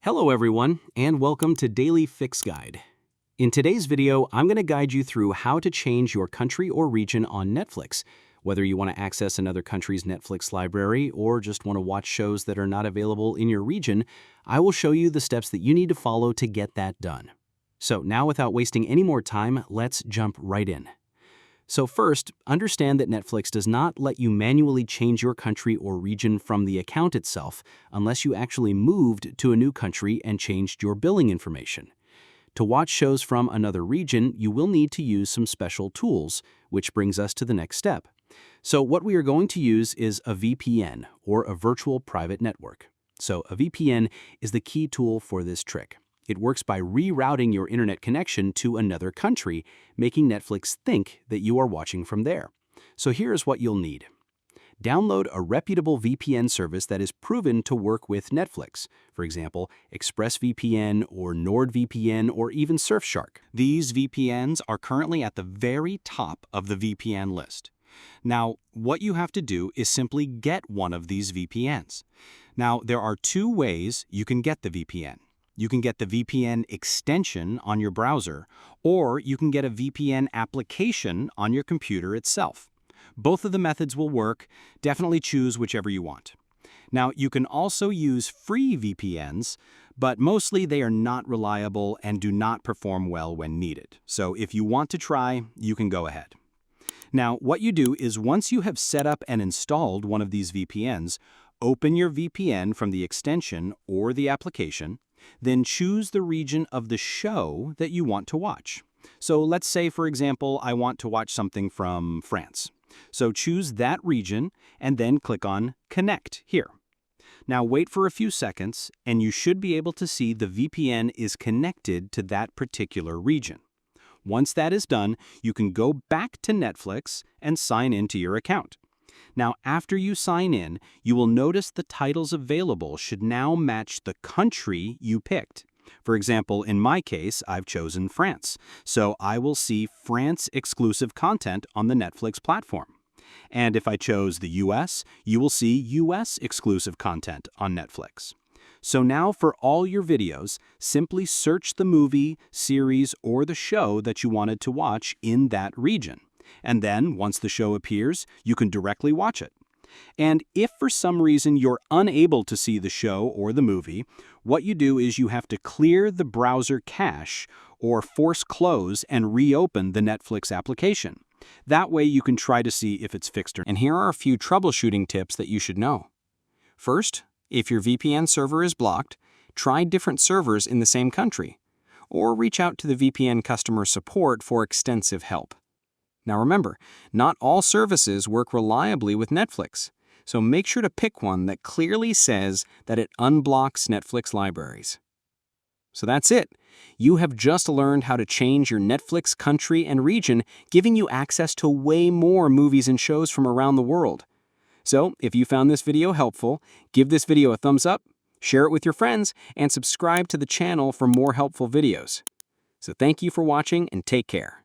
Hello everyone, and welcome to Daily Fix Guide. In today's video, I'm going to guide you through how to change your country or region on Netflix. Whether you want to access another country's Netflix library or just want to watch shows that are not available in your region, I will show you the steps that you need to follow to get that done. So now, without wasting any more time, let's jump right in. So first, understand that Netflix does not let you manually change your country or region from the account itself unless you actually moved to a new country and changed your billing information. To watch shows from another region, you will need to use some special tools, which brings us to the next step. So what we are going to use is a VPN, or a virtual private network. So a VPN is the key tool for this trick. It works by rerouting your internet connection to another country, making Netflix think that you are watching from there. So here's what you'll need. Download a reputable VPN service that is proven to work with Netflix. For example, ExpressVPN or NordVPN or even Surfshark. These VPNs are currently at the very top of the VPN list. Now, what you have to do is simply get one of these VPNs. Now, there are two ways you can get the VPN. You can get the VPN extension on your browser, or you can get a VPN application on your computer itself. Both of the methods will work. Definitely choose whichever you want. Now, you can also use free VPNs, but mostly they are not reliable and do not perform well when needed. So if you want to try, you can go ahead. Now, what you do is once you have set up and installed one of these VPNs, open your VPN from the extension or the application, then choose the region of the show that you want to watch. So let's say, for example, I want to watch something from France. So choose that region and then click on Connect here. Now wait for a few seconds and you should be able to see the VPN is connected to that particular region. Once that is done, you can go back to Netflix and sign into your account. Now, after you sign in, you will notice the titles available should now match the country you picked. For example, in my case, I've chosen France, so I will see France-exclusive content on the Netflix platform. And if I chose the US, you will see US-exclusive content on Netflix. So now for all your videos, simply search the movie, series, or the show that you wanted to watch in that region. And then, once the show appears, you can directly watch it. And if for some reason you're unable to see the show or the movie, what you do is you have to clear the browser cache or force close and reopen the Netflix application. That way you can try to see if it's fixed or not. And here are a few troubleshooting tips that you should know. First, if your VPN server is blocked, try different servers in the same country, or reach out to the VPN customer support for extensive help. Now remember, not all services work reliably with Netflix, so make sure to pick one that clearly says that it unblocks Netflix libraries. So that's it. You have just learned how to change your Netflix country and region, giving you access to way more movies and shows from around the world. So if you found this video helpful, give this video a thumbs up, share it with your friends, and subscribe to the channel for more helpful videos. So thank you for watching and take care.